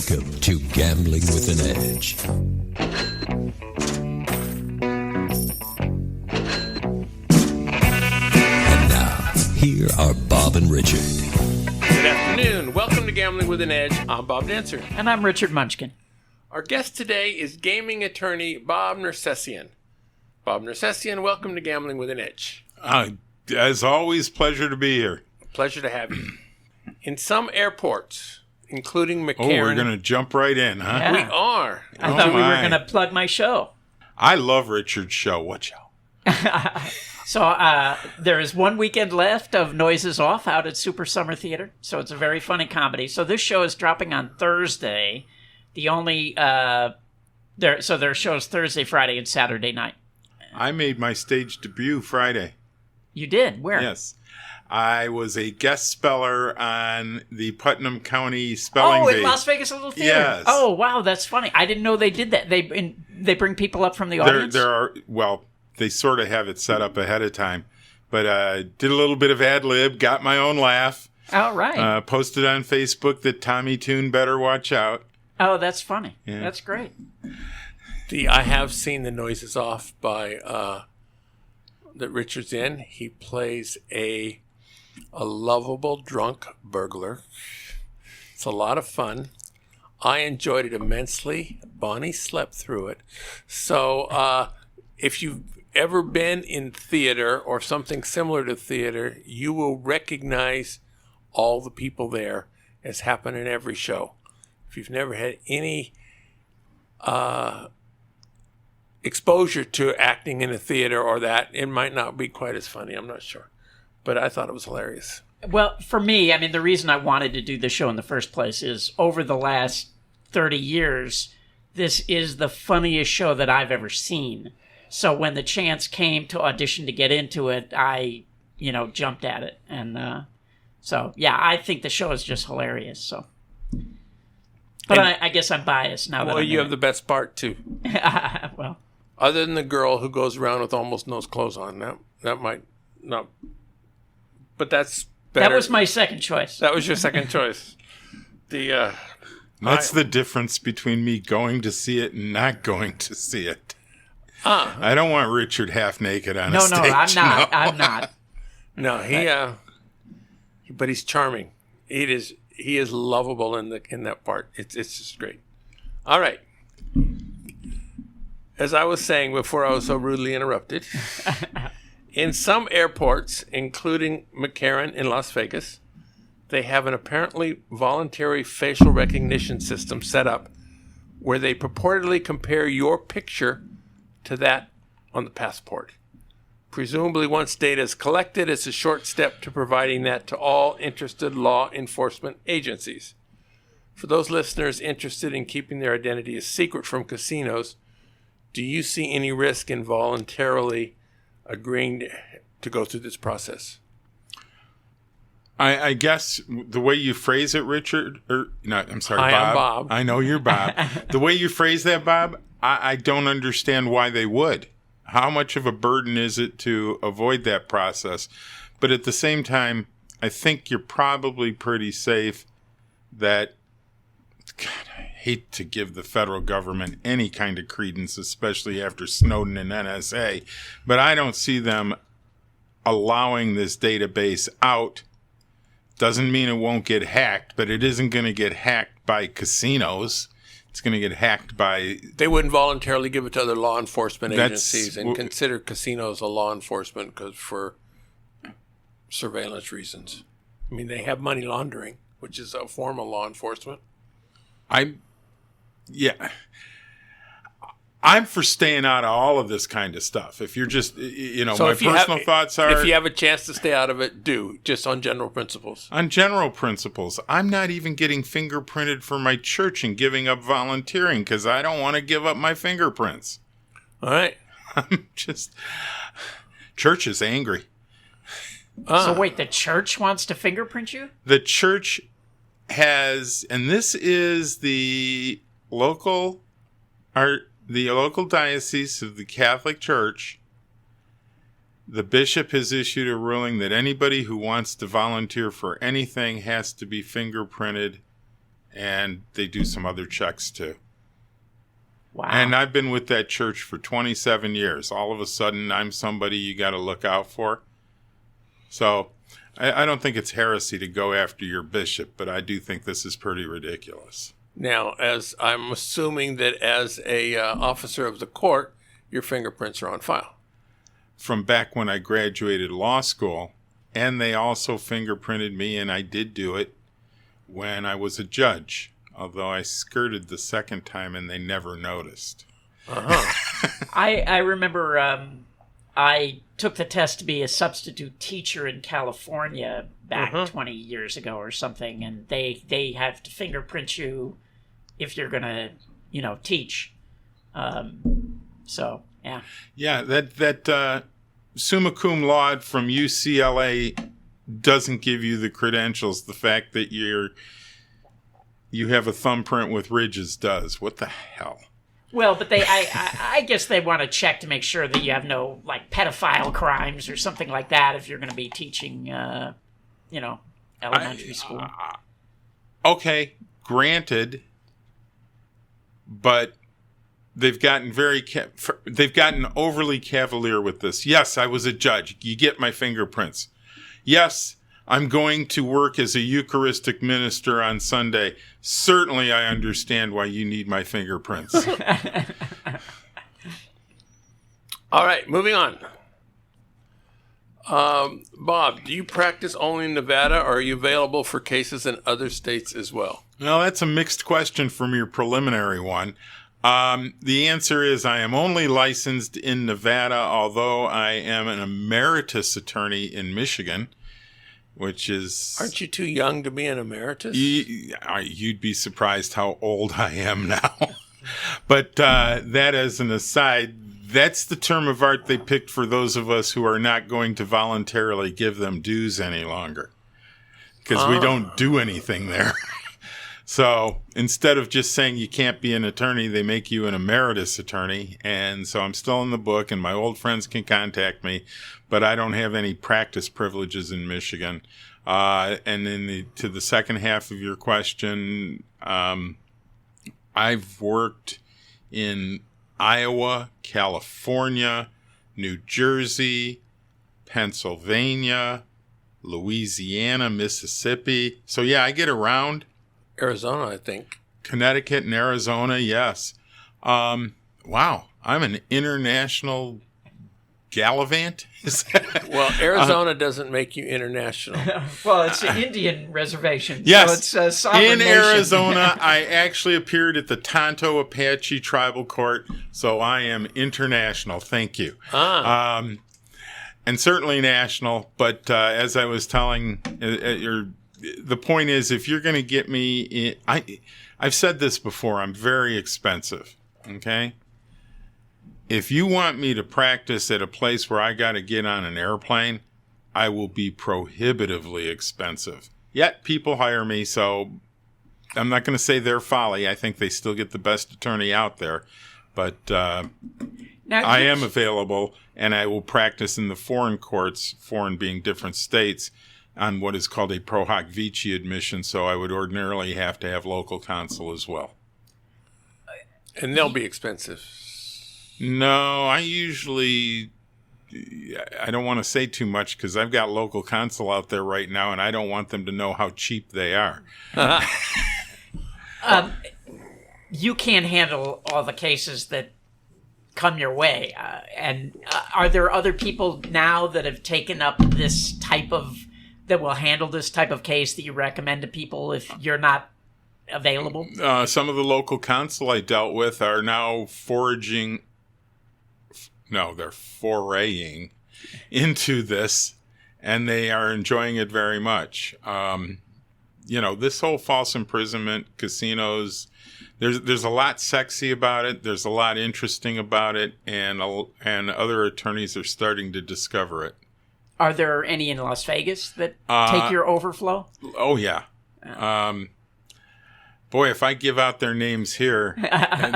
Welcome to Gambling with an Edge. And now, here are Bob and Richard. Good afternoon. Welcome to Gambling with an Edge. I'm Bob Nersesian. And I'm Richard Munchkin. Our guest today is gaming attorney Bob Nersesian. Bob Nersesian, welcome to Gambling with an Edge. As always, pleasure to be here. Pleasure to have you. In some airports, including McCarran... Oh, we're going to jump right in, huh? Yeah. We are. I thought we were going to plug my show. I love Richard's show. What show? So there is one weekend left of Noises Off out at Super Summer Theater. So it's a very funny comedy. So this show is dropping on Thursday. The only... there are shows Thursday, Friday, and Saturday night. I made my stage debut Friday. You did? Where? Yes. I was a guest speller on the Putnam County Spelling Bee. Oh, in Las Vegas Little Theater. Yes. Oh, wow, that's funny. I didn't know they did that. They bring people up from the audience? They sort of have it set up ahead of time. But did a little bit of ad-lib, got my own laugh. All right. Posted on Facebook that Tommy Toon better watch out. Oh, that's funny. Yeah. That's great. I have seen the Noises Off by... that Richard's in. He plays a lovable drunk burglar. It's a lot of fun. I enjoyed it immensely. Bonnie slept through it. So if you've ever been in theater or something similar to theater, you will recognize all the people there, as happen in every show. If you've never had any exposure to acting in a theater or that, it might not be quite as funny. I'm not sure. But I thought it was hilarious. Well, for me, I mean, the reason I wanted to do the show in the first place is over the last 30 years, this is the funniest show that I've ever seen. So when the chance came to audition to get into it, I, jumped at it. And I think the show is just hilarious. So, but I guess I'm biased now. Well, you have the best part, too. Well. Other than the girl who goes around with almost no clothes on, that might not. But that's better. That was my second choice. That was your second choice. That's the difference between me going to see it and not going to see it. I don't want Richard half naked on a stage. No, I'm not. No. I'm not. No, but he's charming. He is lovable in that part. It's just great. All right. As I was saying before I was so rudely interrupted, in some airports, including McCarran in Las Vegas, they have an apparently voluntary facial recognition system set up where they purportedly compare your picture to that on the passport. Presumably, once data is collected, it's a short step to providing that to all interested law enforcement agencies. For those listeners interested in keeping their identity a secret from casinos, do you see any risk in voluntarily agreeing to go through this process? I guess the way you phrase it, Richard, I'm sorry, Bob. I'm Bob. I know you're Bob. The way you phrase that, Bob, I don't understand why they would. How much of a burden is it to avoid that process? But at the same time, I think you're probably pretty safe that, God, I hate to give the federal government any kind of credence, especially after Snowden and NSA, but I don't see them allowing this database out. Doesn't mean it won't get hacked, but it isn't going to get hacked by casinos. It's going to get hacked by... They wouldn't voluntarily give it to other law enforcement agencies and consider casinos a law enforcement because for surveillance reasons. I mean, they have money laundering, which is a form of law enforcement. I'm for staying out of all of this kind of stuff. If you're just, my personal thoughts are... If you have a chance to stay out of it, do. Just on general principles. On general principles. I'm not even getting fingerprinted for my church and giving up volunteering because I don't want to give up my fingerprints. All right. I'm just... Church is angry. So wait, the church wants to fingerprint you? The church has... And this is the local diocese of the Catholic Church. The bishop has issued a ruling that anybody who wants to volunteer for anything has to be fingerprinted and they do some other checks too. Wow. And I've been with that church for 27 years. All of a sudden, I'm somebody you got to look out for. So I don't think it's heresy to go after your bishop, but I do think this is pretty ridiculous. Now, as I'm assuming that as a officer of the court, your fingerprints are on file. From back when I graduated law school, and they also fingerprinted me, and I did do it when I was a judge. Although I skirted the second time and they never noticed. Uh-huh. I remember I took the test to be a substitute teacher in California back 20 years ago or something, and they have to fingerprint you if you're going to, teach. So, yeah. Yeah, that summa cum laude from UCLA doesn't give you the credentials. The fact that you have a thumbprint with ridges does. What the hell? Well, but I guess they want to check to make sure that you have no, pedophile crimes or something like that if you're going to be teaching, elementary school. Okay, granted, but they've gotten they've gotten overly cavalier with this. Yes, I was a judge. You get my fingerprints. Yes, I'm going to work as a Eucharistic minister on Sunday. Certainly, I understand why you need my fingerprints. All right, moving on. Bob, do you practice only in Nevada, or are you available for cases in other states as well? Well, that's a mixed question from your preliminary one. The answer is I am only licensed in Nevada, although I am an emeritus attorney in Michigan. Which is... Aren't you too young to be an emeritus? You'd be surprised how old I am now. But that as an aside, that's the term of art they picked for those of us who are not going to voluntarily give them dues any longer. Because we don't do anything there. So instead of just saying you can't be an attorney, they make you an emeritus attorney. And so I'm still in the book, and my old friends can contact me, but I don't have any practice privileges in Michigan. And then to the second half of your question, I've worked in Iowa, California, New Jersey, Pennsylvania, Louisiana, Mississippi. So yeah, I get around. Arizona, I think. Connecticut and Arizona, yes. Wow, I'm an international gallivant? Well, Arizona doesn't make you international. Well, it's an Indian reservation. Yes. So it's a sovereign in nation. Arizona, I actually appeared at the Tonto Apache Tribal Court, so I am international. Thank you. And certainly national, but as I was telling the point is, if you're going to get me in, I've said this before, I'm very expensive, okay? If you want me to practice at a place where I got to get on an airplane, I will be prohibitively expensive. Yet people hire me, so I'm not going to say their folly. I think they still get the best attorney out there. But I am available, and I will practice in the foreign courts, foreign being different states, on what is called a pro hoc vici admission, so I would ordinarily have to have local counsel as well. And they'll be expensive. No, I don't want to say too much because I've got local counsel out there right now, and I don't want them to know how cheap they are. You can't handle all the cases that come your way. And are there other people now that have taken up this type of... that will handle this type of case that you recommend to people if you're not available? Some of the local counsel I dealt with are now foraying into this, and they are enjoying it very much. This whole false imprisonment, casinos, there's a lot sexy about it. There's a lot interesting about it, and other attorneys are starting to discover it. Are there any in Las Vegas that take your overflow? Oh, yeah. Boy, if I give out their names here,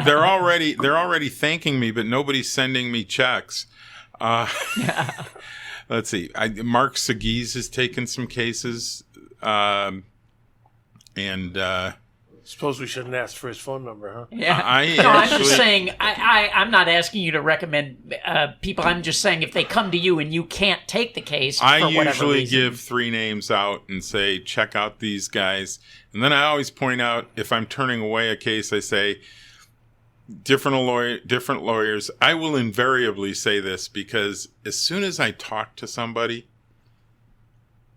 they're already thanking me, but nobody's sending me checks. Let's see. Mark Seguiz has taken some cases, and Suppose we shouldn't ask for his phone number, huh? Yeah. I'm just saying, I'm not asking you to recommend people. I'm just saying if they come to you and you can't take the case for whatever usually reason. give 3 names out and say, check out these guys. And then I always point out, if I'm turning away a case, I say, different lawyers. I will invariably say this because as soon as I talk to somebody,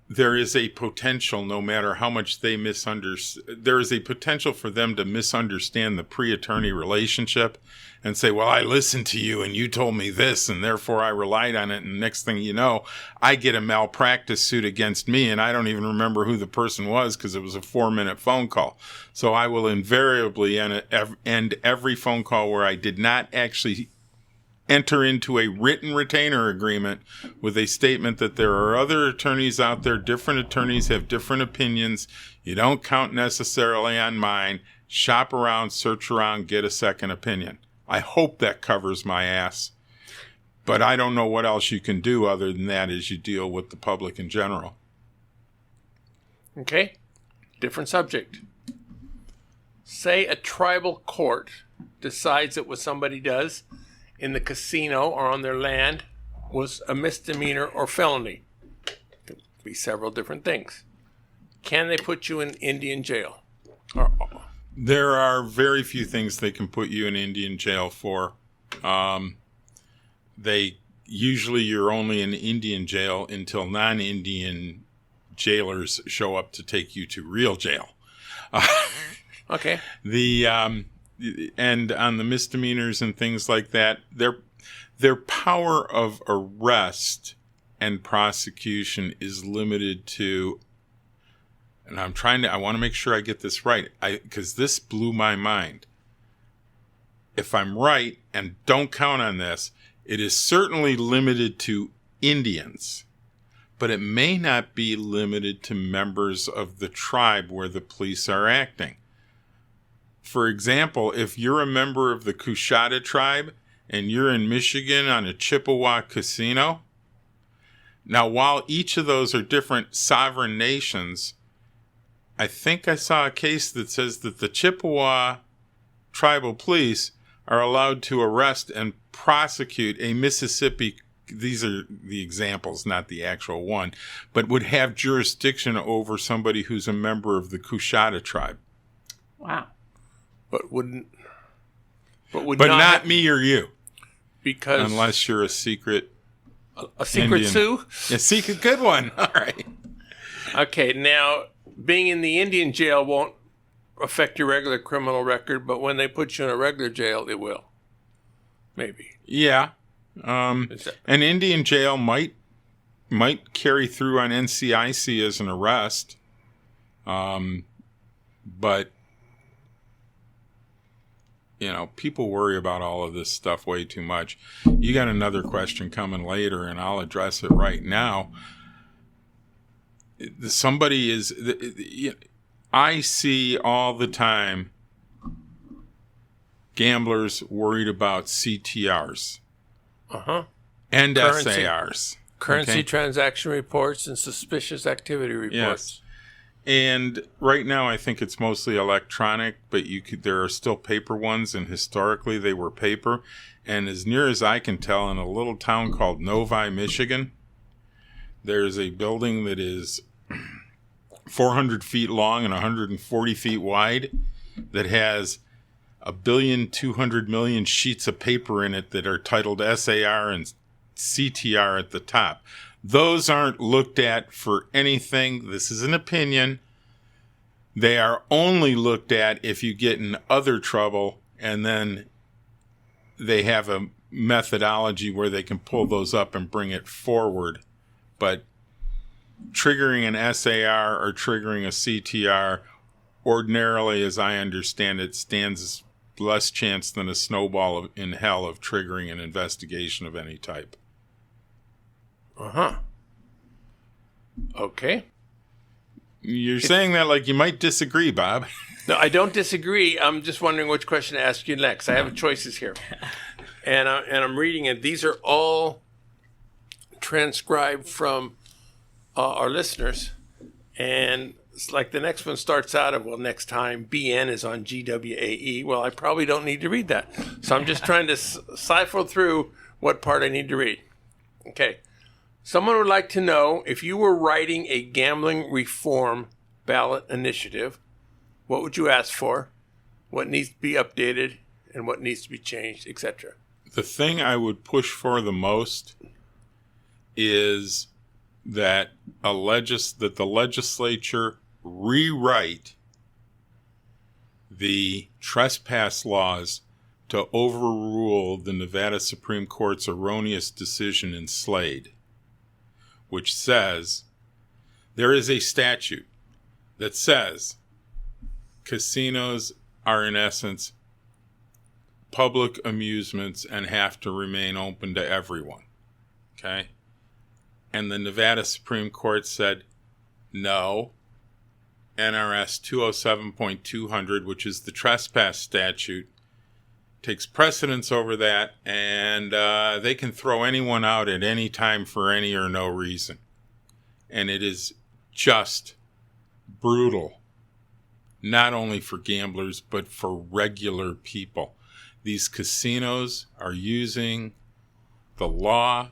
there is a potential, no matter how much they misunderstand, there is a potential for them to misunderstand the pre-attorney relationship and say, well, I listened to you and you told me this and therefore I relied on it. And next thing you know, I get a malpractice suit against me and I don't even remember who the person was because it was a 4-minute phone call. So I will invariably end every phone call where I did not actually enter into a written retainer agreement with a statement that there are other attorneys out there. Different attorneys have different opinions. You don't count necessarily on mine. Shop around, search around, get a second opinion. I hope that covers my ass. But I don't know what else you can do other than that as you deal with the public in general. Okay. Different subject. Say a tribal court decides that what somebody does in the casino or on their land was a misdemeanor or felony. Could be several different things. Can they put you in Indian jail? There are very few things they can put you in Indian jail for. You're only in Indian jail until non-Indian jailers show up to take you to real jail. Okay. And on the misdemeanors and things like that, their power of arrest and prosecution is limited to, and I want to make sure I get this right, because this blew my mind. If I'm right, and don't count on this, it is certainly limited to Indians, but it may not be limited to members of the tribe where the police are acting. For example, if you're a member of the Coushatta tribe and you're in Michigan on a Chippewa casino, now while each of those are different sovereign nations, I think I saw a case that says that the Chippewa tribal police are allowed to arrest and prosecute a Mississippi, these are the examples, not the actual one, but would have jurisdiction over somebody who's a member of the Coushatta tribe. Wow. But not me or you. Because unless you're a secret secret Indian. Sioux? A secret good one. All right. Okay, now being in the Indian jail won't affect your regular criminal record, but when they put you in a regular jail, it will. Maybe. Yeah. An Indian jail might carry through on NCIC as an arrest. But people worry about all of this stuff way too much. You got another question coming later, and I'll address it right now. I see all the time gamblers worried about CTRs. And SARs. Currency transaction reports and suspicious activity reports. Yes. And right now, I think it's mostly electronic, but there are still paper ones, and historically they were paper. And as near as I can tell, in a little town called Novi, Michigan, there's a building that is 400 feet long and 140 feet wide that has 1.2 billion sheets of paper in it that are titled SAR and CTR at the top. Those aren't looked at for anything. This is an opinion. They are only looked at if you get in other trouble, and then they have a methodology where they can pull those up and bring it forward. But triggering an SAR or triggering a CTR, ordinarily, as I understand it, stands less chance than a snowball in hell of triggering an investigation of any type. Okay. You're saying that like you might disagree, Bob. No, I don't disagree. I'm just wondering which question to ask you next. I have choices here. And I'm reading it. These are all transcribed from our listeners. And it's like the next one starts out of, well, next time BN is on GWAE. Well, I probably don't need to read that. So I'm just trying to cipher through what part I need to read. Okay. Someone would like to know, if you were writing a gambling reform ballot initiative, what would you ask for? What needs to be updated and what needs to be changed, etc. The thing I would push for the most is that that the legislature rewrite the trespass laws to overrule the Nevada Supreme Court's erroneous decision in Slade, which says there is a statute that says casinos are in essence public amusements and have to remain open to everyone. Okay? And the Nevada Supreme Court said, no, NRS 207.200, which is the trespass statute, takes precedence over that, and they can throw anyone out at any time for any or no reason. And it is just brutal, not only for gamblers, but for regular people. These casinos are using the law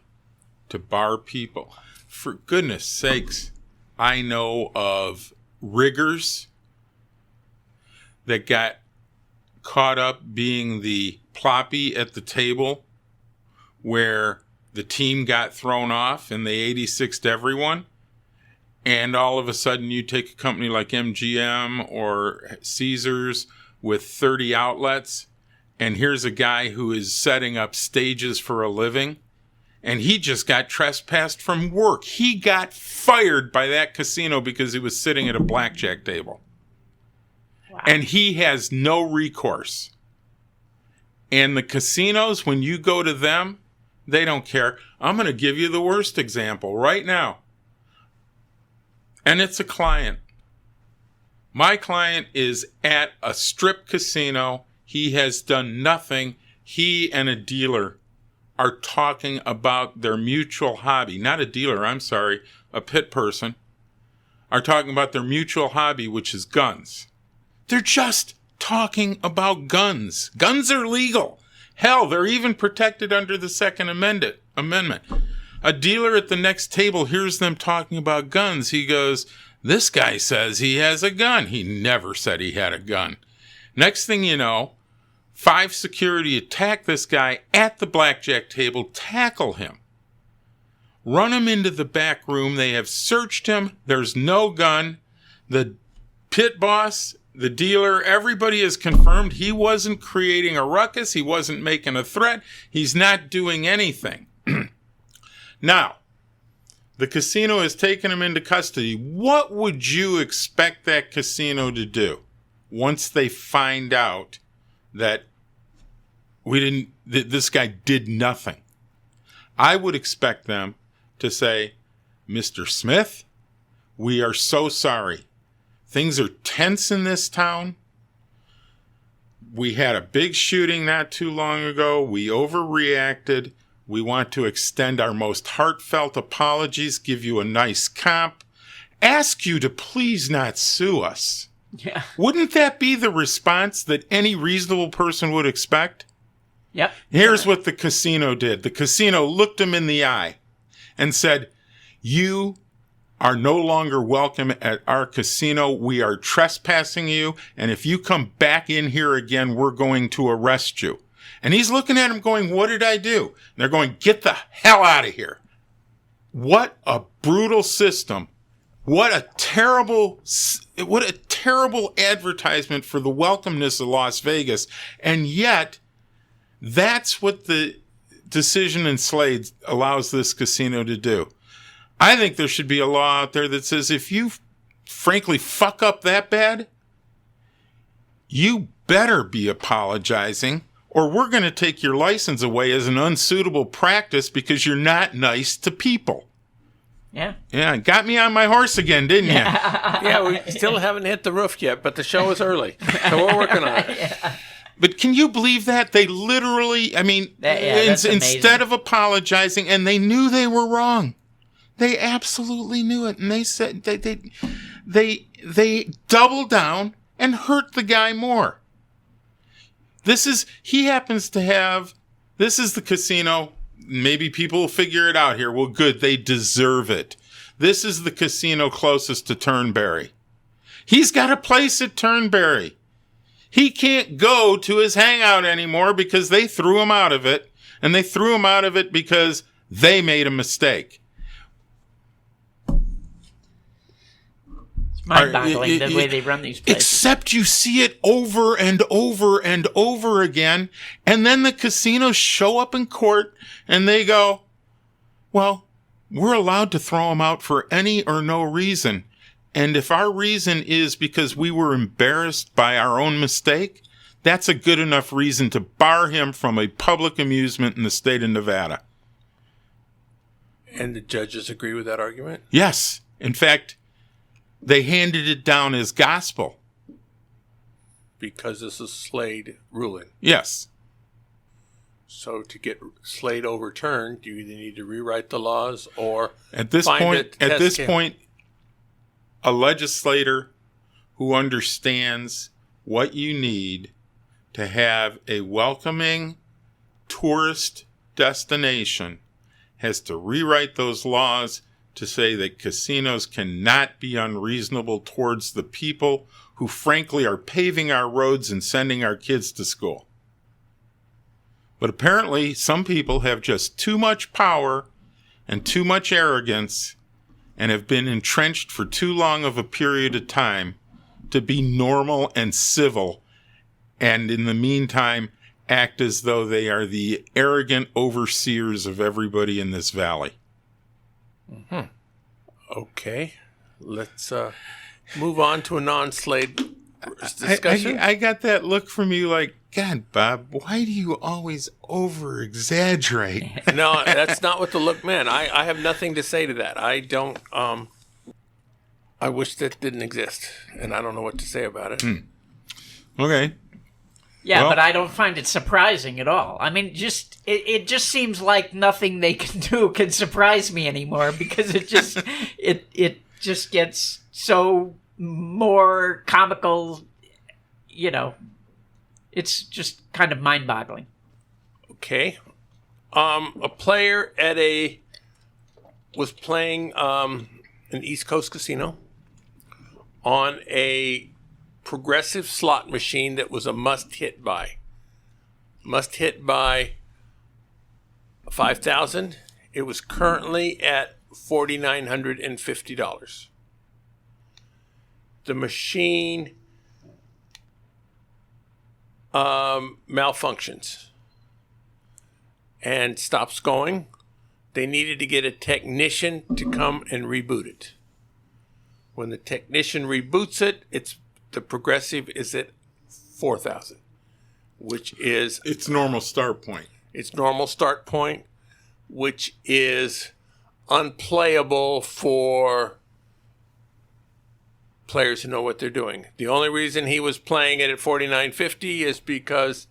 to bar people. For goodness sakes, I know of riggers that got caught up being the ploppy at the table where the team got thrown off and they 86'd everyone. And all of a sudden you take a company like MGM or Caesars with 30 outlets, and here's a guy who is setting up stages for a living, and he just got trespassed from work. He got fired by that casino because he was sitting at a blackjack table. Wow. And he has no recourse. And the casinos, when you go to them, they don't care. I'm going to give you the worst example right now. And it's a client. My client is at a strip casino. He has done nothing. He and a dealer are talking about their mutual hobby. Not a dealer, I'm sorry, a pit person. Are talking about their mutual hobby, which is guns. They're just talking about guns. Guns are legal. Hell, they're even protected under the Second Amendment. A dealer at the next table hears them talking about guns. He goes, this guy says he has a gun. He never said he had a gun. Next thing you know, 5 security attack this guy at the blackjack table, tackle him, run him into the back room. They have searched him. There's no gun. The pit boss, the dealer, everybody has confirmed he wasn't creating a ruckus. He wasn't making a threat. He's not doing anything. Now, the casino has taken him into custody. What would you expect that casino to do once they find out that this guy did nothing? I would expect them to say, Mr. Smith, we are so sorry. Things are tense in this town. We had a big shooting not too long ago. We overreacted. We want to extend our most heartfelt apologies, give you a nice comp, ask you to please not sue us. Yeah. Wouldn't that be the response that any reasonable person would expect? Yep. Here's what the casino did. The casino looked him in the eye and said, you are no longer welcome at our casino. We are trespassing you, and if you come back in here again, we're going to arrest you. And he's looking at him going, what did I do? And they're going, get the hell out of here. What a brutal system. What a terrible advertisement for the welcomeness of Las Vegas. And yet, that's what the decision in Slade allows this casino to do. I think there should be a law out there that says if you frankly fuck up that bad, you better be apologizing, or we're going to take your license away as an unsuitable practice because you're not nice to people. Yeah. Yeah, got me on my horse again, didn't you? Yeah, we still haven't hit the roof yet, but the show is early, so we're working on it. Yeah. But can you believe that? They literally, I mean, instead of apologizing, and they knew they were wrong. They absolutely knew it. And they said, they double down and hurt the guy more. This is the casino. Maybe people will figure it out here. Well, good. They deserve it. This is the casino closest to Turnberry. He's got a place at Turnberry. He can't go to his hangout anymore because they threw him out of it. And they threw him out of it because they made a mistake. It's mind-boggling the way they run these places. Except you see it over and over and over again. And then the casinos show up in court and they go, well, we're allowed to throw him out for any or no reason. And if our reason is because we were embarrassed by our own mistake, that's a good enough reason to bar him from a public amusement in the state of Nevada. And the judges agree with that argument? Yes. In fact, they handed it down as gospel. Because this is Slade ruling. Yes. So to get Slade overturned, you either need to rewrite the laws or At this point, a legislator who understands what you need to have a welcoming tourist destination has to rewrite those laws to say that casinos cannot be unreasonable towards the people who frankly are paving our roads and sending our kids to school. But apparently some people have just too much power and too much arrogance and have been entrenched for too long of a period of time to be normal and civil, and in the meantime act as though they are the arrogant overseers of everybody in this valley. Mm-hmm. Okay, let's move on to a non-Slade discussion. I got that look from you like, God, Bob, why do you always over-exaggerate? No, that's not what the look meant. I have nothing to say to that. I don't, I wish that didn't exist, and I don't know what to say about it. Okay. Yeah, but I don't find it surprising at all. I mean, it just seems like nothing they can do can surprise me anymore because it just it just gets so more comical, you know. It's just kind of mind-boggling. Okay. A player was playing an East Coast casino on a progressive slot machine that was a must-hit by 5,000. It was currently at $4,950. The machine malfunctions and stops going. They needed to get a technician to come and reboot it. When the technician reboots it, the progressive is at 4,000, which is its normal start point. Its normal start point, which is unplayable for players who know what they're doing. The only reason he was playing it at $4,950 is because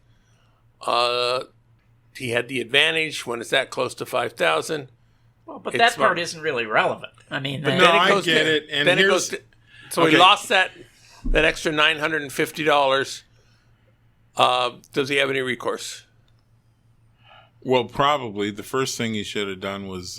he had the advantage when it's that close to 5,000. Well, but that part isn't really relevant. I mean, but I get it. And then it goes to, so he lost that extra $950. Does he have any recourse? Well, probably the first thing he should have done was,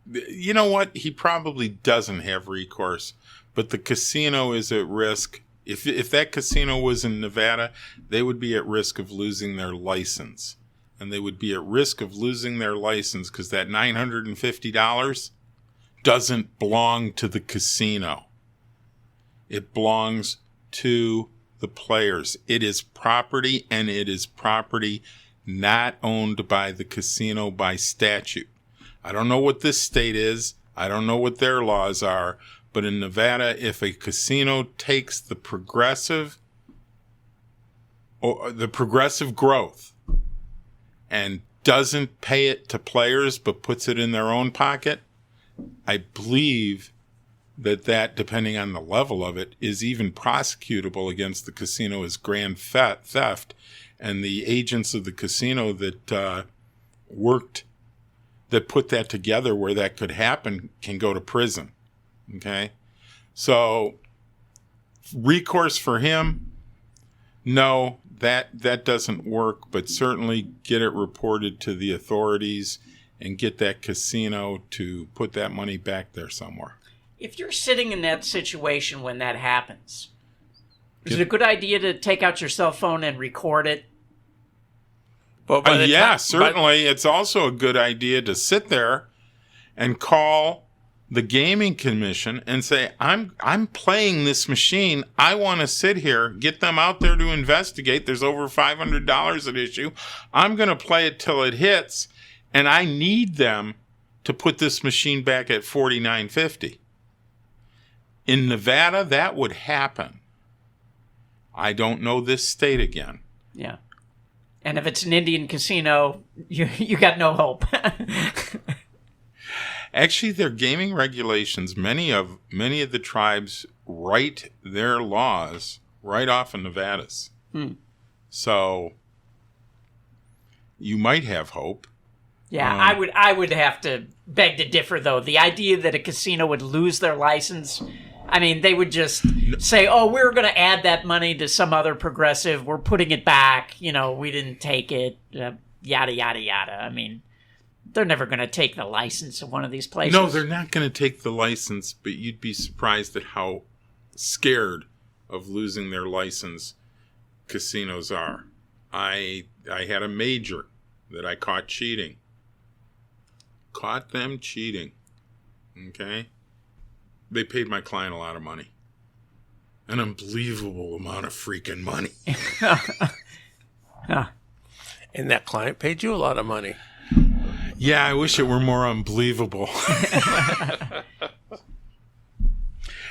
you know what? He probably doesn't have recourse, but the casino is at risk. If that casino was in Nevada, they would be at risk of losing their license. And they would be at risk of losing their license because that $950 doesn't belong to the casino. It belongs to the players. It is property, and it is property not owned by the casino by statute. I don't know what this state is. I don't know what their laws are. But in Nevada, if a casino takes the progressive growth and doesn't pay it to players but puts it in their own pocket, I believe that, depending on the level of it, is even prosecutable against the casino as grand theft. And the agents of the casino that put that together where that could happen can go to prison. Okay? So recourse for him, no, that doesn't work, but certainly get it reported to the authorities and get that casino to put that money back there somewhere. If you're sitting in that situation when that happens, is it a good idea to take out your cell phone and record it? But certainly. It's also a good idea to sit there and call the gaming commission and say, I'm playing this machine. I want to sit here, get them out there to investigate. There's over $500 at issue. I'm going to play it till it hits, and I need them to put this machine back at $49.50. In Nevada, that would happen. I don't know this state again. Yeah. And if it's an Indian casino, you got no hope. Actually, their gaming regulations, many of the tribes write their laws right off in Nevada's. So you might have hope. Yeah, I would have to beg to differ, though. The idea that a casino would lose their license, I mean, they would just say, oh, we're going to add that money to some other progressive. We're putting it back. We didn't take it. Yada, yada, yada. I mean, they're never going to take the license of one of these places. No, they're not going to take the license, but you'd be surprised at how scared of losing their license casinos are. I had a major that I caught cheating. Caught them cheating. Okay? They paid my client a lot of money. An unbelievable amount of freaking money. And that client paid you a lot of money. Yeah, I wish it were more unbelievable.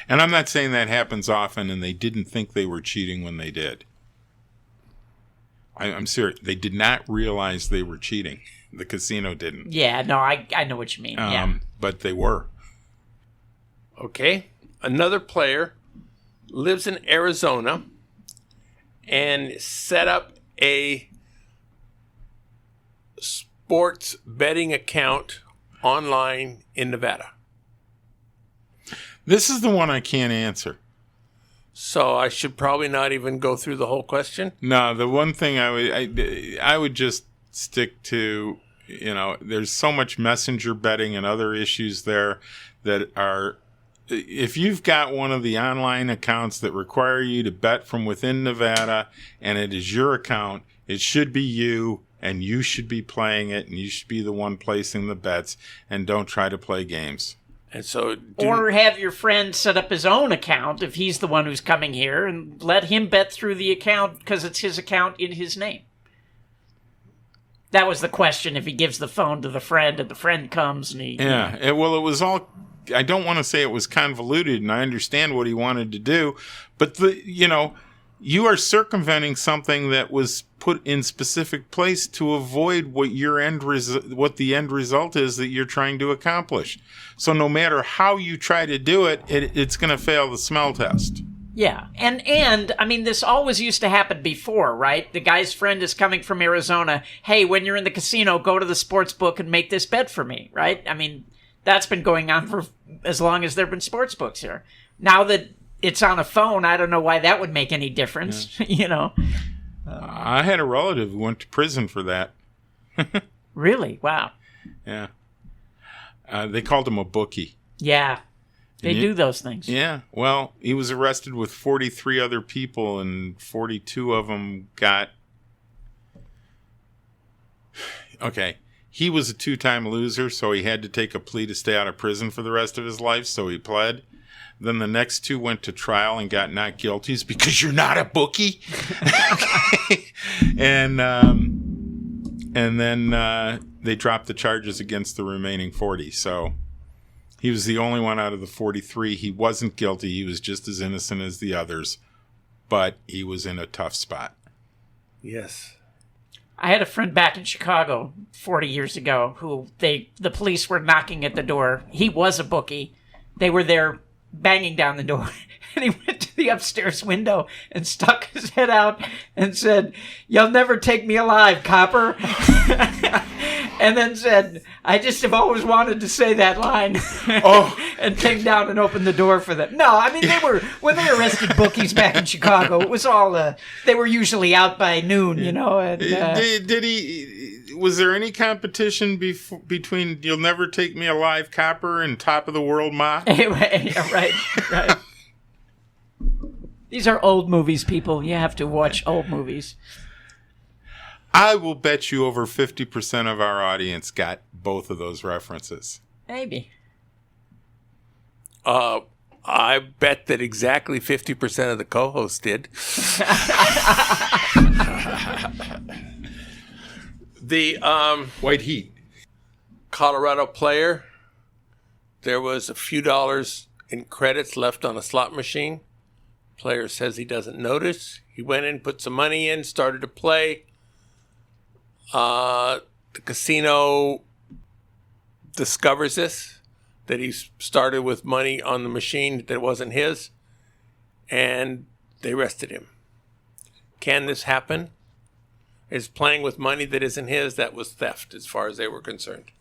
And I'm not saying that happens often, and they didn't think they were cheating when they did. I'm serious. They did not realize they were cheating. The casino didn't. Yeah, no, I know what you mean. Yeah. But they were. Okay. Another player lives in Arizona and set up a sports betting account online in Nevada. This is the one I can't answer. So I should probably not even go through the whole question? No, the one thing I would just stick to, there's so much messenger betting and other issues there that are, if you've got one of the online accounts that require you to bet from within Nevada and it is your account, it should be you and you should be playing it and you should be the one placing the bets, and don't try to play games. And so, or have your friend set up his own account if he's the one who's coming here, and let him bet through the account because it's his account in his name. That was the question. If he gives the phone to the friend and the friend comes and he... Yeah, it was all... I don't want to say it was convoluted, and I understand what he wanted to do, but you are circumventing something that was put in specific place to avoid what what the end result is that you're trying to accomplish. So no matter how you try to do it, it's going to fail the smell test. Yeah, and I mean, this always used to happen before, right? The guy's friend is coming from Arizona. Hey, when you're in the casino, go to the sports book and make this bet for me, right? I mean, that's been going on for as long as there have been sports books here. Now that it's on a phone, I don't know why that would make any difference, I had a relative who went to prison for that. Really? Wow. Yeah. They called him a bookie. Yeah. They do those things. Yeah. Well, he was arrested with 43 other people, and 42 of them got... Okay. He was a 2-time loser, so he had to take a plea to stay out of prison for the rest of his life, so he pled. Then the next 2 went to trial and got not guilties because you're not a bookie. And then they dropped the charges against the remaining 40. So he was the only one out of the 43. He wasn't guilty. He was just as innocent as the others, but he was in a tough spot. Yes. I had a friend back in Chicago 40 years ago who the police were knocking at the door. He was a bookie. They were there banging down the door, and he went to the upstairs window and stuck his head out and said, "You'll never take me alive, copper." and then said, "I just have always wanted to say that line." And came down and opened the door for them. No, I mean, when they arrested bookies back in Chicago, it was all, they were usually out by noon, you know. And, did he, was there any competition between You'll Never Take Me Alive Copper and Top of the World Ma? Yeah, right. These are old movies, people. You have to watch old movies. I will bet you over 50% of our audience got both of those references. Maybe. I bet that exactly 50% of the co-hosts did. The White Heat. Colorado player, there was a few dollars in credits left on a slot machine. Player says he doesn't notice. He went in, put some money in, started to play. The casino discovers this, that he started with money on the machine that wasn't his, and they arrested him. Can this happen? Is playing with money that isn't his, that was theft as far as they were concerned.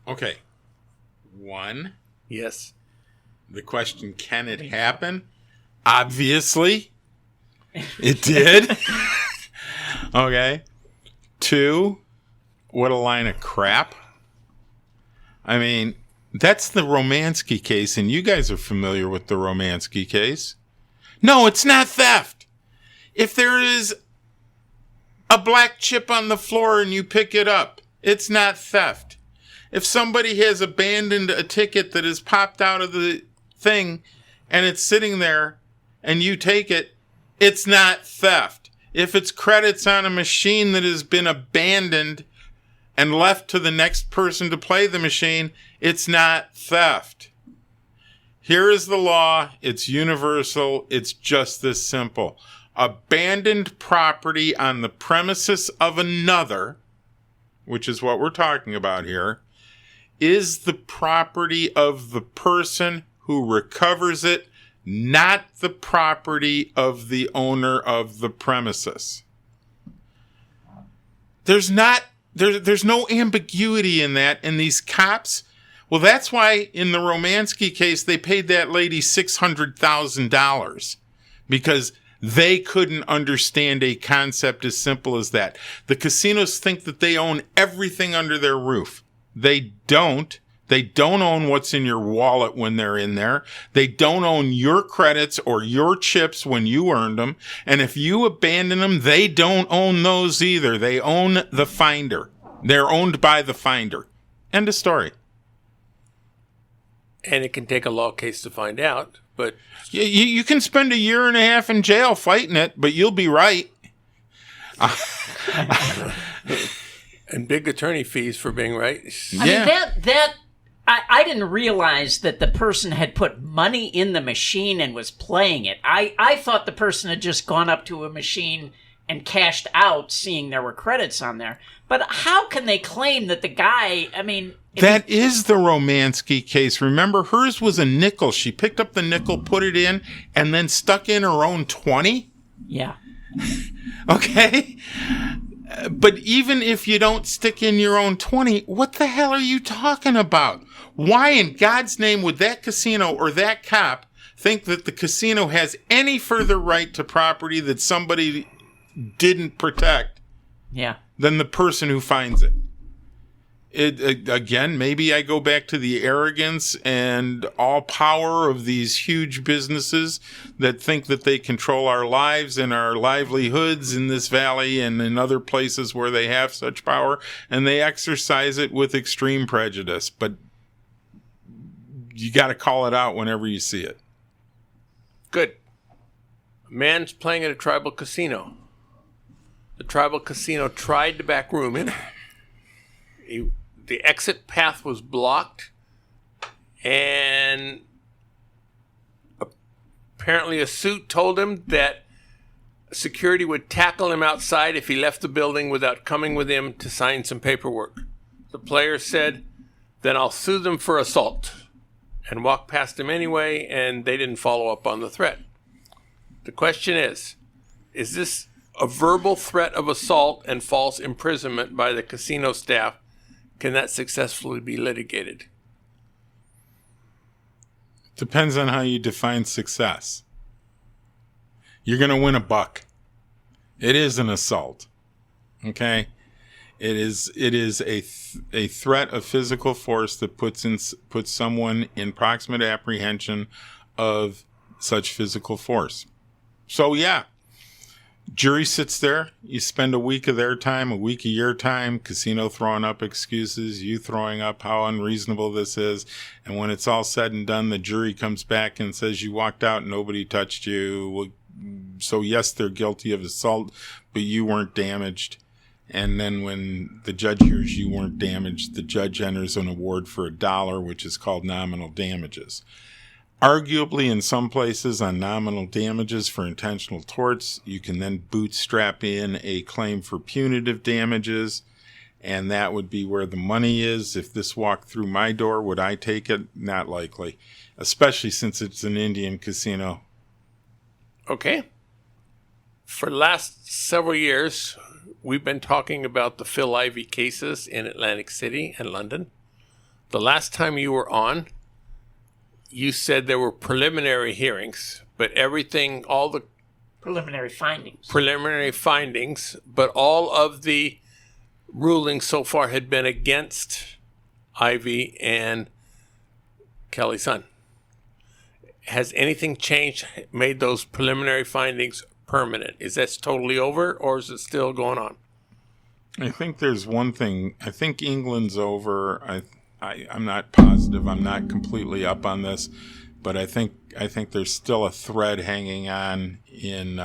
Okay. One. Yes. The question, can it happen? Obviously. It did. Okay. Two, what a line of crap. I mean, that's the Romansky case, and you guys are familiar with the Romansky case. No, it's not theft. If there is a black chip on the floor and you pick it up, it's not theft. If somebody has abandoned a ticket that is popped out of the thing and it's sitting there and you take it, it's not theft. If it's credits on a machine that has been abandoned and left to the next person to play the machine, it's not theft. Here is the law. It's universal. It's just this simple. Abandoned property on the premises of another, which is what we're talking about here, is the property of the person who recovers it, not the property of the owner of the premises. There's no ambiguity in that. And these cops, well, that's why in the Romansky case, they paid that lady $600,000 because they couldn't understand a concept as simple as that. The casinos think that they own everything under their roof. They don't. They don't own what's in your wallet when they're in there. They don't own your credits or your chips when you earned them. And if you abandon them, they don't own those either. They own the finder. They're owned by the finder. End of story. And it can take a law case to find out, but... You can spend 1.5 years in jail fighting it, but you'll be right. And big attorney fees for being right. I mean, I didn't realize that the person had put money in the machine and was playing it. I thought the person had just gone up to a machine and cashed out, seeing there were credits on there. But how can they claim that the guy, I mean... That is the Romansky case. Remember, hers was a nickel. She picked up the nickel, put it in, and then stuck in her own 20? Yeah. Okay? But even if you don't stick in your own 20, what the hell are you talking about? Why in God's name would that casino or that cop think that the casino has any further right to property that somebody didn't protect than the person who finds it? Again, maybe I go back to the arrogance and all power of these huge businesses that think that they control our lives and our livelihoods in this valley and in other places where they have such power, and they exercise it with extreme prejudice. But you got to call it out whenever you see it. Good. A man's playing at a tribal casino. The tribal casino tried to back room him. The exit path was blocked, and apparently a suit told him that security would tackle him outside if he left the building without coming with him to sign some paperwork. The player said, "Then I'll sue them for assault," and walked past him anyway, and they didn't follow up on the threat. The question is this a verbal threat of assault and false imprisonment by the casino staff can that successfully be litigated? Depends on how you define success. You're going to win $1. It is an assault. Okay? It is a threat of physical force that puts someone in proximate apprehension of such physical force. So yeah, jury sits there. You spend a week of their time, a week of your time, casino throwing up excuses, you throwing up how unreasonable this is. And when it's all said and done, the jury comes back and says you walked out and nobody touched you. Well, so yes, they're guilty of assault, but you weren't damaged. And then when the judge hears you weren't damaged, the judge enters an award for $1, which is called nominal damages. Arguably, in some places on nominal damages for intentional torts, you can then bootstrap in a claim for punitive damages, and that would be where the money is. If this walked through my door, would I take it? Not likely, especially since it's an Indian casino. Okay. For the last several years, we've been talking about the Phil Ivey cases in Atlantic City and London. The last time you were on, you said there were preliminary hearings, but everything, all the Preliminary findings. But all of the rulings so far had been against Ivey and Kelly's son. Has anything changed, made those preliminary findings permanent? Is that totally over, or is it still going on? I think there's one thing. I think England's over. I'm not positive. I'm not completely up on this, but I think there's still a thread hanging on in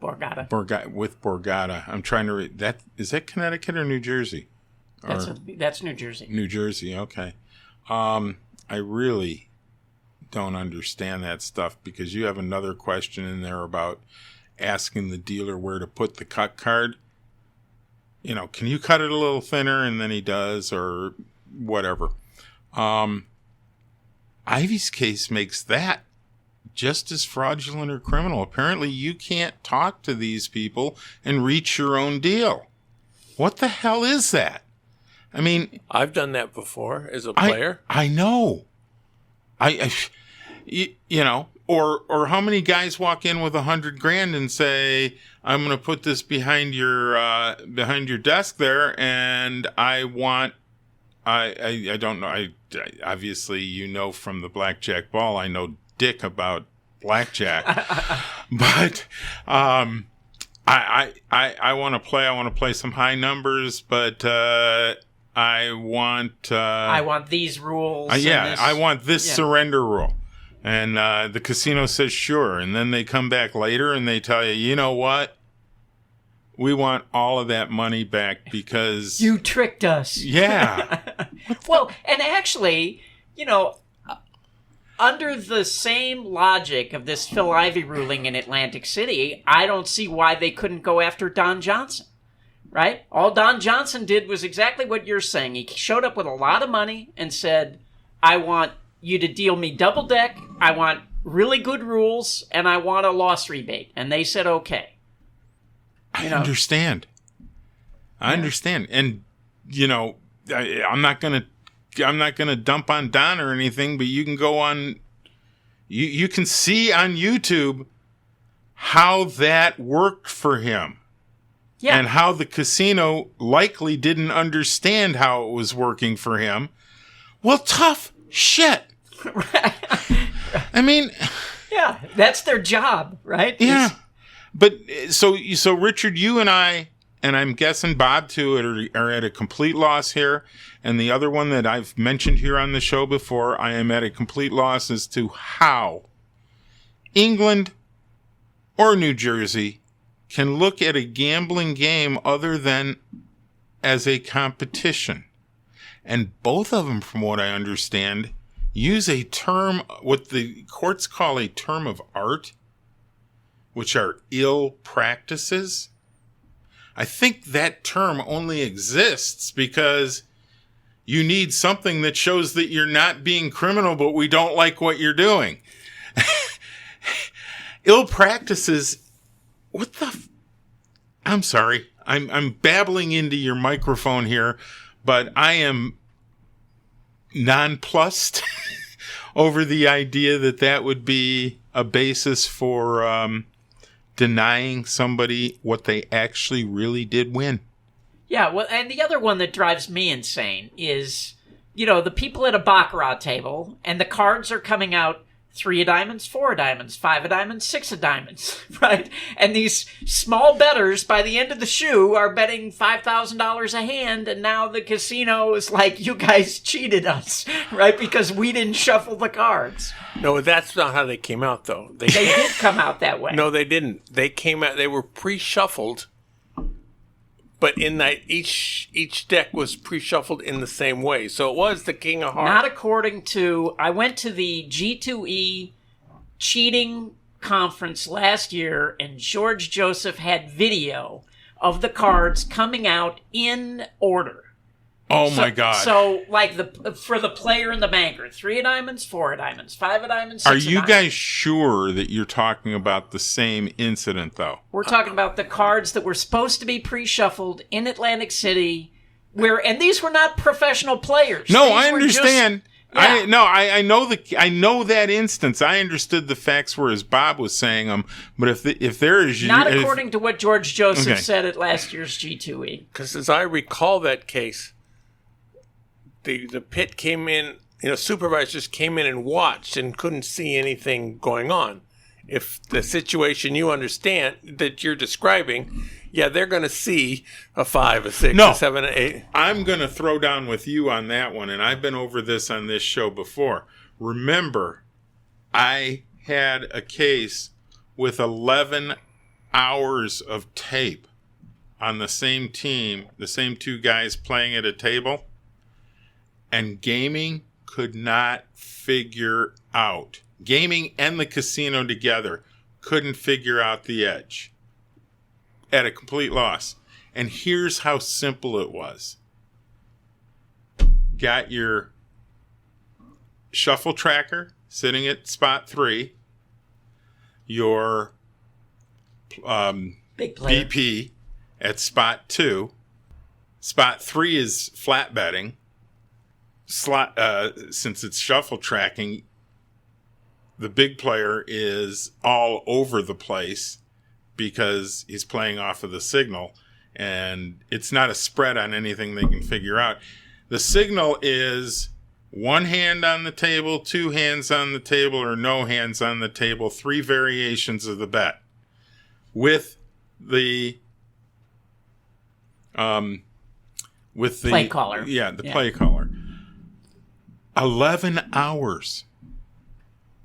Borgata. With Borgata. I'm trying to read that. Is that Connecticut or New Jersey? That's New Jersey. New Jersey. Okay. I really don't understand that stuff, because you have another question in there about asking the dealer where to put the cut card. You know, can you cut it a little thinner? And then he does, or whatever. Ivey's case makes that just as fraudulent or criminal. Apparently you can't talk to these people and reach your own deal. What the hell is that? I mean, I've done that before as a player. I know. You know, or how many guys walk in with $100,000 and say, I'm going to put this behind your desk there, and I want, I don't know. I obviously, you know, from the blackjack ball, I know dick about blackjack, but I want to play some high numbers, but I want these rules. I want this surrender rule. And the casino says sure. And then they come back later and they tell you, you know what? We want all of that money back because you tricked us. Yeah. Well, and actually, you know, under the same logic of this Phil Ivey ruling in Atlantic City, I don't see why they couldn't go after Don Johnson. Right? All Don Johnson did was exactly what you're saying. He showed up with a lot of money and said, I want you to deal me double deck, I want really good rules, and I want a loss rebate. And they said, okay. I understand. And, you know, I'm not going to dump on Don or anything, but you can go on, you can see on YouTube how that worked for him. Yeah. And how the casino likely didn't understand how it was working for him. Well, tough shit. Right. I mean, yeah, that's their job, right? Yeah. But so Richard, you and I'm guessing Bob too, are at a complete loss here. And the other one that I've mentioned here on the show before, I am at a complete loss as to how England or New Jersey can look at a gambling game other than as a competition. And both of them, from what I understand, use a term, what the courts call a term of art, which are ill practices. I think that term only exists because you need something that shows that you're not being criminal, but we don't like what you're doing. Ill practices. What the? I'm sorry. I'm babbling into your microphone here, But I am nonplussed over the idea that would be a basis for denying somebody what they actually really did win. Yeah, well, and the other one that drives me insane is, the people at a baccarat table, and the cards are coming out 3 of diamonds, 4 of diamonds, 5 of diamonds, 6 of diamonds, right? And these small bettors, by the end of the shoe, are betting $5,000 a hand, and now the casino is like, you guys cheated us, right? Because we didn't shuffle the cards. No, that's not how they came out, though. They did come out that way. No, they didn't. They came out, they were pre-shuffled, but in that each deck was pre-shuffled in the same way. So it was the King of Hearts. Not according to... I went to the G2E cheating conference last year, and George Joseph had video of the cards coming out in order. Oh, my God. So, like, for the player and the banker, 3 of diamonds, 4 of diamonds, 5 of diamonds, 6 Are of you diamonds. guys sure that you're talking about the same incident, though? We're talking about the cards that were supposed to be pre-shuffled in Atlantic City, and these were not professional players. No, These I were understand. just- yeah. I know that instance. I understood the facts were as Bob was saying them. But if there is Not according to what George Joseph Okay. said at last year's G2E. Because as I recall that case, the pit came in, supervisors came in and watched and couldn't see anything going on. If the situation you understand that you're describing, yeah, they're going to see a 5, a 6, No. a 7, an 8. I'm going to throw down with you on that one, and I've been over this on this show before. Remember, I had a case with 11 hours of tape on the same team, the same 2 guys playing at a table, and gaming could not figure out. Gaming and the casino together couldn't figure out the edge. At a complete loss. And here's how simple it was. Got your shuffle tracker sitting at spot 3. Your Big player. BP at spot 2. Spot 3 is flat betting. Since it's shuffle tracking, the big player is all over the place because he's playing off of the signal, and it's not a spread on anything they can figure out. The signal is 1 hand on the table, 2 hands on the table, or no hands on the table, 3 variations of the bet. With the Play caller. Yeah, the play caller. 11 hours.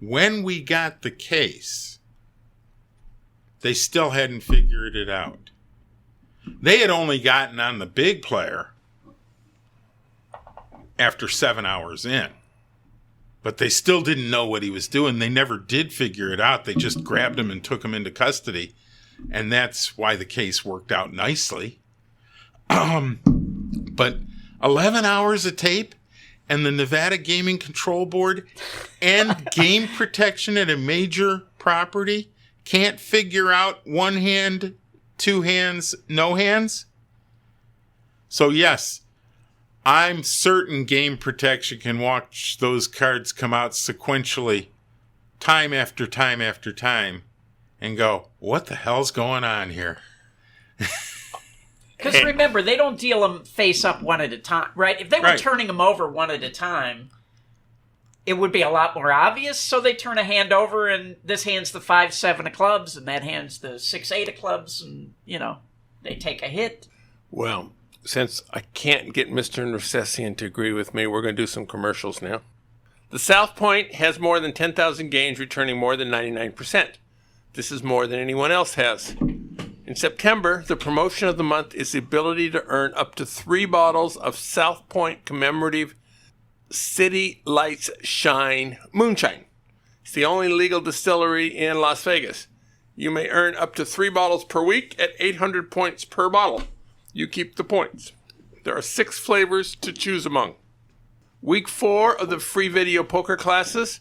When we got the case, they still hadn't figured it out. They had only gotten on the big player after 7 hours in. But they still didn't know what he was doing. They never did figure it out. They just grabbed him and took him into custody. And that's why the case worked out nicely. But 11 hours of tape, and the Nevada Gaming Control Board and game protection at a major property can't figure out 1 hand, 2 hands, no hands? So yes, I'm certain game protection can watch those cards come out sequentially time after time after time and go, what the hell's going on here? Because remember, they don't deal them face up one at a time, right? If they were turning them over one at a time, it would be a lot more obvious. So they turn a hand over, and this hand's the 5-7 of clubs, and that hand's the 6-8 of clubs, and, they take a hit. Well, since I can't get Mr. Nersesian to agree with me, we're going to do some commercials now. The South Point has more than 10,000 games, returning more than 99%. This is more than anyone else has. In September, the promotion of the month is the ability to earn up to 3 bottles of South Point commemorative City Lights Shine Moonshine. It's the only legal distillery in Las Vegas. You may earn up to 3 bottles per week at 800 points per bottle. You keep the points. There are 6 flavors to choose among. Week 4 of the free video poker classes,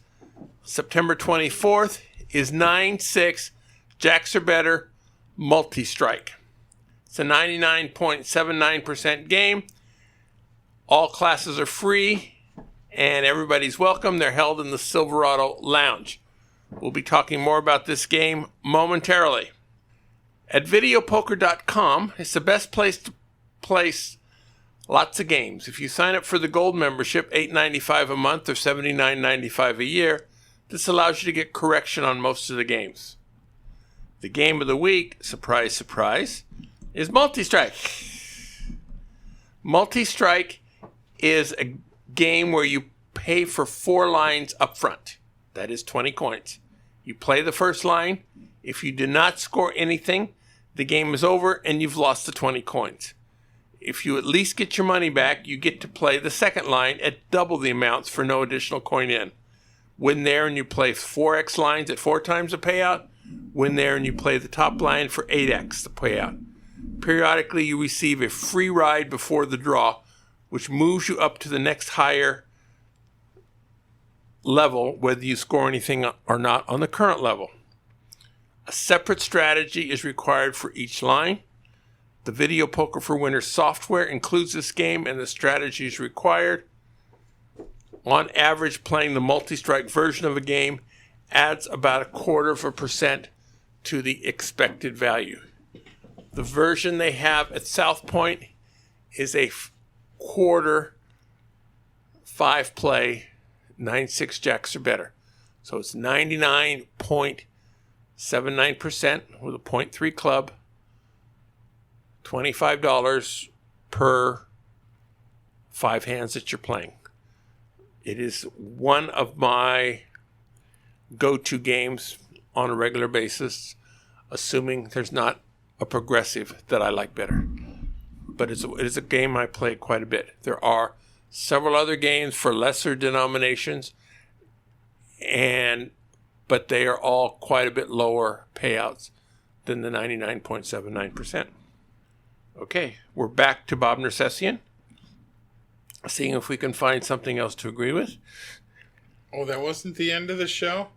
September 24th, is 9-6 Jacks or Better Multi-Strike. It's a 99.79% game. All classes are free, and everybody's welcome. They're held in the Silverado Lounge. We'll be talking more about this game momentarily. At videopoker.com, it's the best place to place lots of games. If you sign up for the gold membership, $8.95 a month or $79.95 a year, this allows you to get correction on most of the games. The game of the week, surprise, surprise, is Multi-Strike. Multi-Strike is a game where you pay for 4 lines up front. That is 20 coins. You play the first line. If you do not score anything, the game is over and you've lost the 20 coins. If you at least get your money back, you get to play the second line at double the amounts for no additional coin in. Win there and you play 4x lines at 4 times the payout. Win there and you play the top line for 8x the payout. Periodically, you receive a free ride before the draw, which moves you up to the next higher level, whether you score anything or not on the current level. A separate strategy is required for each line. The Video Poker for Winners software includes this game and the strategies required. On average, playing the multi-strike version of a game adds about 1/4% to the expected value. The version they have at South Point is a quarter 5-play 9-6 jacks or better. So it's 99.79% with a 0.3 club, $25 per 5 hands that you're playing. It is one of my go-to games on a regular basis, assuming there's not a progressive that I like better. But it is a game I play quite a bit. There are several other games for lesser denominations, but they are all quite a bit lower payouts than the 99.79%. Okay, we're back to Bob Nersesian, seeing if we can find something else to agree with. Oh, that wasn't the end of the show?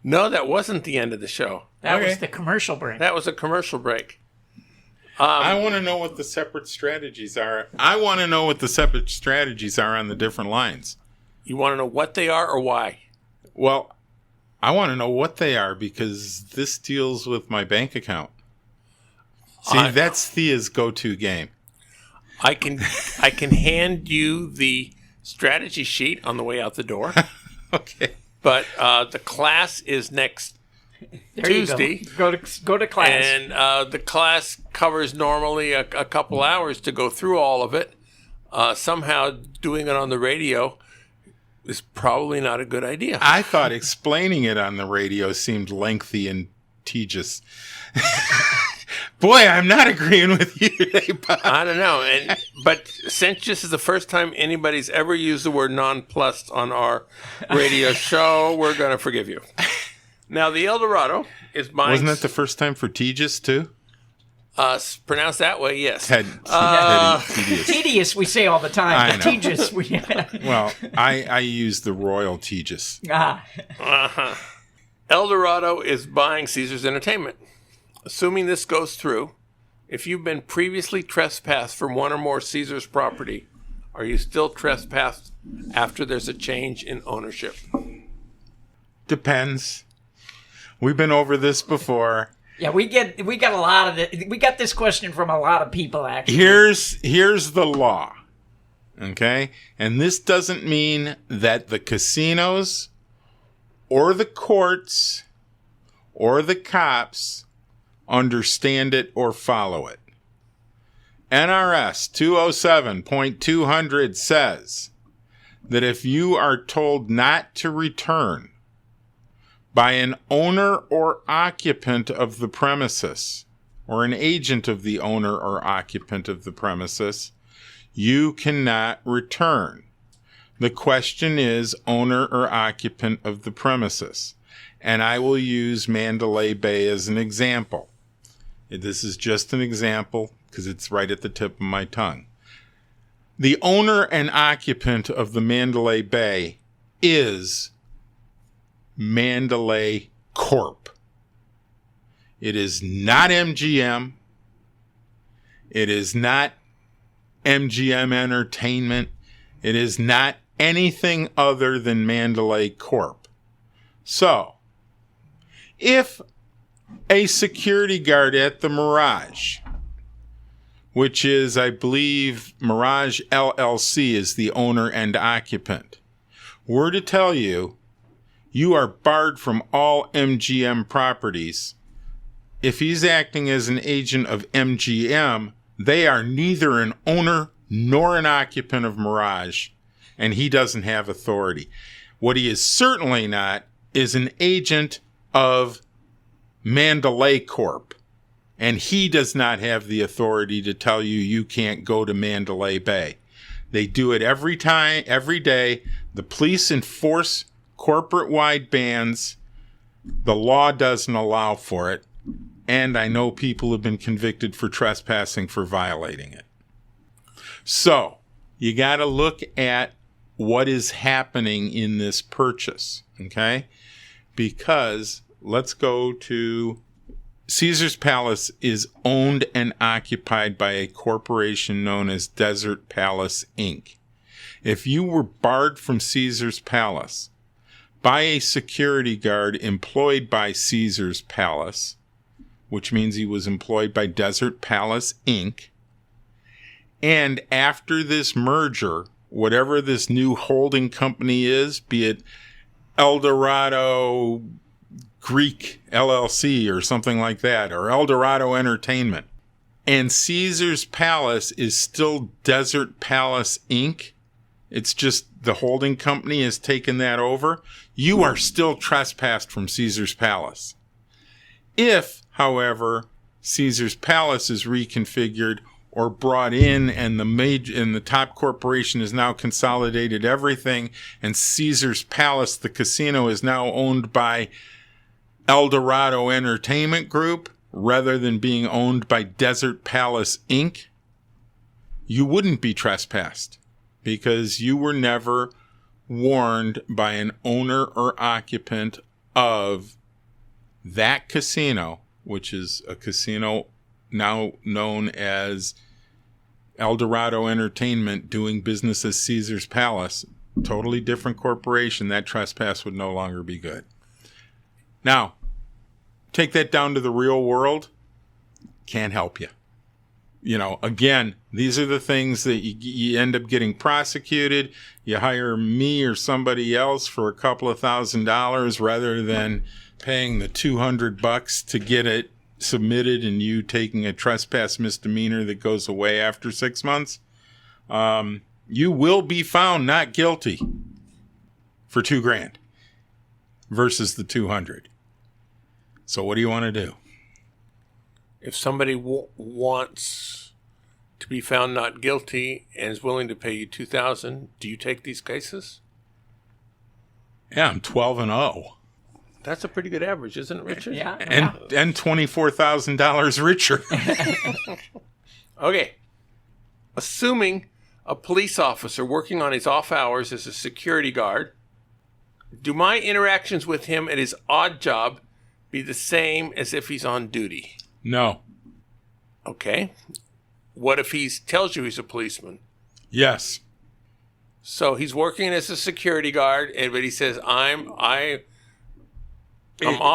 No, that wasn't the end of the show. That was the commercial break. That was a commercial break. I want to know what the separate strategies are. I want to know what the separate strategies are on the different lines. You want to know what they are or why? Well, I want to know what they are because this deals with my bank account. See, that's Thea's go-to game. I can hand you the strategy sheet on the way out the door. Okay. But the class is next Tuesday. Go to class. And the class covers normally a couple hours to go through all of it. Somehow doing it on the radio is probably not a good idea. I thought explaining it on the radio seemed lengthy and tedious. Boy, I'm not agreeing with you today, Bob. I don't know. But since this is the first time anybody's ever used the word nonplussed on our radio show, we're going to forgive you. Now, the Eldorado is buying... Wasn't that the first time for tedious, too? Pronounced that way, yes. Tedious. Tedious, we say all the time. I know. Tedious, Well, I use the royal tedious. Eldorado is buying Caesars Entertainment. Assuming this goes through, if you've been previously trespassed from one or more Caesars property, are you still trespassed after there's a change in ownership? Depends. We've been over this before. Yeah, we got a lot of it. We got this question from a lot of people, actually. Here's the law, okay? And this doesn't mean that the casinos or the courts or the cops understand it or follow it. NRS 207.200 says that if you are told not to return by an owner or occupant of the premises or an agent of the owner or occupant of the premises, you cannot return. The question is owner or occupant of the premises. And I will use Mandalay Bay as an example. This is just an example because it's right at the tip of my tongue. The owner and occupant of the Mandalay Bay is Mandalay Corp. It is not MGM. It is not MGM Entertainment. It is not anything other than Mandalay Corp. So, if a security guard at the Mirage, which is, I believe, Mirage LLC is the owner and occupant, were to tell you, you are barred from all MGM properties, if he's acting as an agent of MGM, they are neither an owner nor an occupant of Mirage, and he doesn't have authority. What he is certainly not is an agent of Mandalay Corp, and he does not have the authority to tell you you can't go to Mandalay Bay. They do it every day. The police enforce corporate-wide bans. The law doesn't allow for it. And I know people have been convicted for trespassing for violating it. So, you got to look at what is happening in this purchase, okay? Because let's go to Caesar's Palace is owned and occupied by a corporation known as Desert Palace, Inc. If you were barred from Caesar's Palace by a security guard employed by Caesar's Palace, which means he was employed by Desert Palace, Inc., and after this merger, whatever this new holding company is, be it Eldorado Greek LLC or something like that, or Eldorado Entertainment, and Caesar's Palace is still Desert Palace, Inc., it's just the holding company has taken that over, you are still trespassed from Caesar's Palace. If, however, Caesar's Palace is reconfigured or brought in and the top corporation has now consolidated everything and Caesar's Palace, the casino, is now owned by Eldorado Entertainment Group rather than being owned by Desert Palace, Inc., you wouldn't be trespassed because you were never warned by an owner or occupant of that casino, which is a casino now known as Eldorado Entertainment, doing business as Caesar's Palace, totally different corporation. That trespass would no longer be good. Now, take that down to the real world. Can't help you. You know, again, these are the things that you end up getting prosecuted. You hire me or somebody else for a couple of $1,000s rather than paying the $200 to get it submitted and you taking a trespass misdemeanor that goes away after 6 months. You will be found not guilty for $2,000 versus the $200. So what do you want to do? If somebody wants to be found not guilty and is willing to pay you $2,000, do you take these cases? Yeah, I'm 12-0. That's a pretty good average, isn't it, Richard? Yeah. And $24,000 richer. Okay. Assuming a police officer working on his off hours as a security guard, do my interactions with him at his odd job be the same as if he's on duty? No. Okay. What if he tells you he's a policeman? Yes. So he's working as a security guard, but he says, I'm off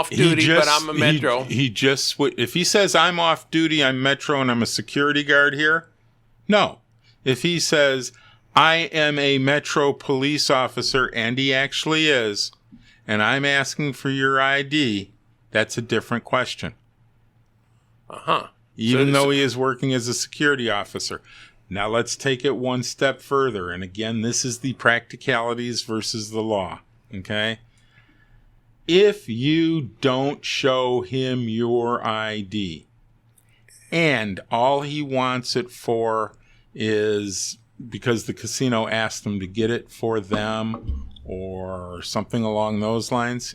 duty, but I'm a Metro. If he says I'm off duty, I'm Metro, and I'm a security guard here, no. If he says I am a Metro police officer, and he actually is, and I'm asking for your ID, that's a different question. Uh-huh. Even though he is working as a security officer. Now let's take it one step further. And again, this is the practicalities versus the law. Okay? If you don't show him your ID and all he wants it for is because the casino asked him to get it for them or something along those lines,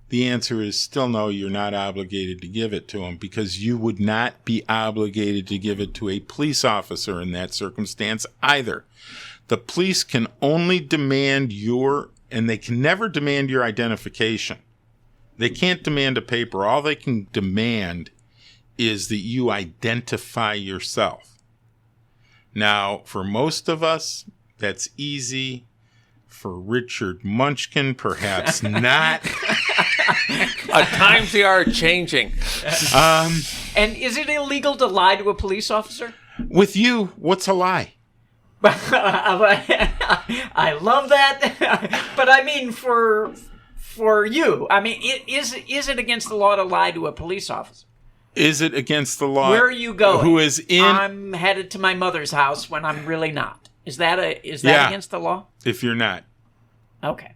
the answer is still no, you're not obligated to give it to him because you would not be obligated to give it to a police officer in that circumstance either. The police can only demand and they can never demand your identification. They can't demand a paper. All they can demand is that you identify yourself. Now, for most of us, that's easy. For Richard Munchkin, perhaps not. Times they are changing. And is it illegal to lie to a police officer? With you, what's a lie? I love that, but I mean for you. I mean, is it against the law to lie to a police officer? Is it against the law? Where are you going? Who is in? I'm headed to my mother's house when I'm really not. Is that against the law? If you're not. Okay.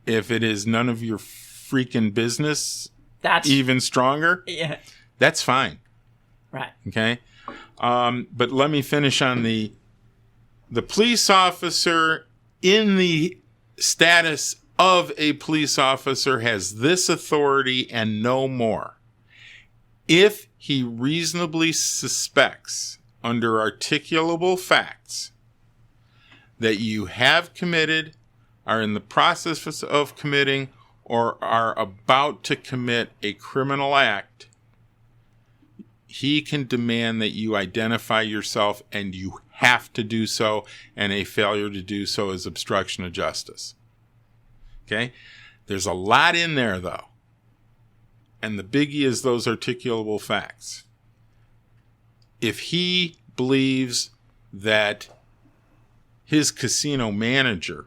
If it is none of your freaking business, That's even stronger. Yeah. That's fine. Right. Okay. But let me finish on the police officer in the status of a police officer has this authority and no more. If he reasonably suspects under articulable facts that you have committed, are in the process of committing, or are about to commit a criminal act, he can demand that you identify yourself, and you have to do so, and a failure to do so is obstruction of justice. Okay? There's a lot in there, though. And the biggie is those articulable facts. If he believes that his casino manager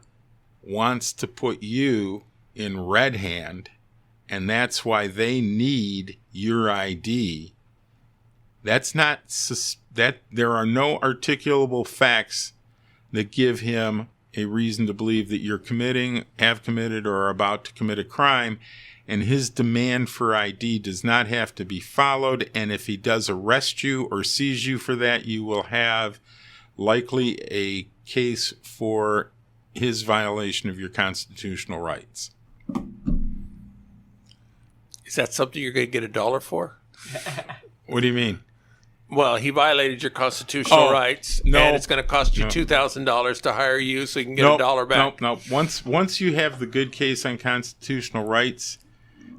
wants to put you in red hand, and that's why they need your ID, that's not that there are no articulable facts that give him a reason to believe that you're committing, have committed, or are about to commit a crime, and his demand for ID does not have to be followed. And if he does arrest you or seize you for that, you will have likely a case for his violation of your constitutional rights. Is that something you're going to get $1 for? What do you mean? Well, he violated your constitutional rights, no. and it's going to cost you $2,000 to hire you so you can get $1 back. Nope. Once you have the good case on constitutional rights,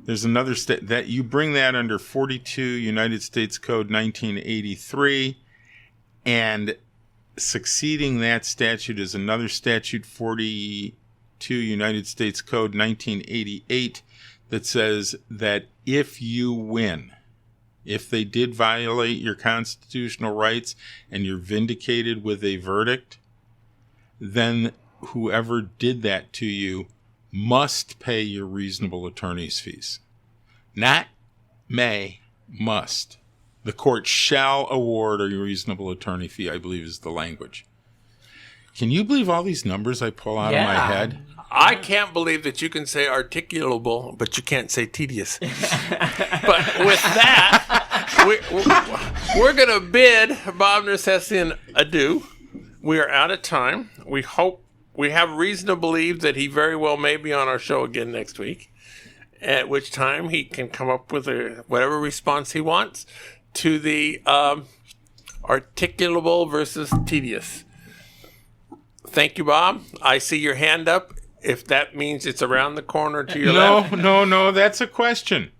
there's another that you bring that under 42 United States Code 1983, and succeeding that statute is another statute, 42 United States Code 1988, that says that if you win, if they did violate your constitutional rights and you're vindicated with a verdict, then whoever did that to you must pay your reasonable attorney's fees. Not may, must. The court shall award a reasonable attorney fee, I believe is the language. Can you believe all these numbers I pull out of my head? I can't believe that you can say articulable, but you can't say tedious. But with that, we're going to bid Bob Nersesian adieu. We are out of time. We have reason to believe that he very well may be on our show again next week, at which time he can come up with whatever response he wants to the articulable versus tedious. Thank you, Bob. I see your hand up. If that means it's around the corner to your left. No, that's a question.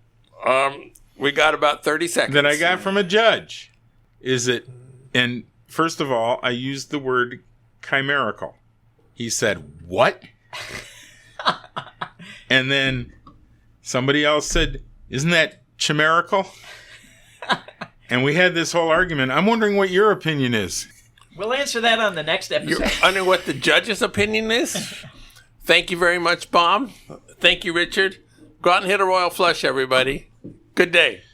We got about 30 seconds. That I got from a judge. Is it, and first of all, I used the word chimerical. He said, what? And then somebody else said, isn't that chimerical? And we had this whole argument. I'm wondering what your opinion is. We'll answer that on the next episode. You're wondering what the judge's opinion is? Thank you very much, Bob. Thank you, Richard. Go out and hit a royal flush, everybody. Good day.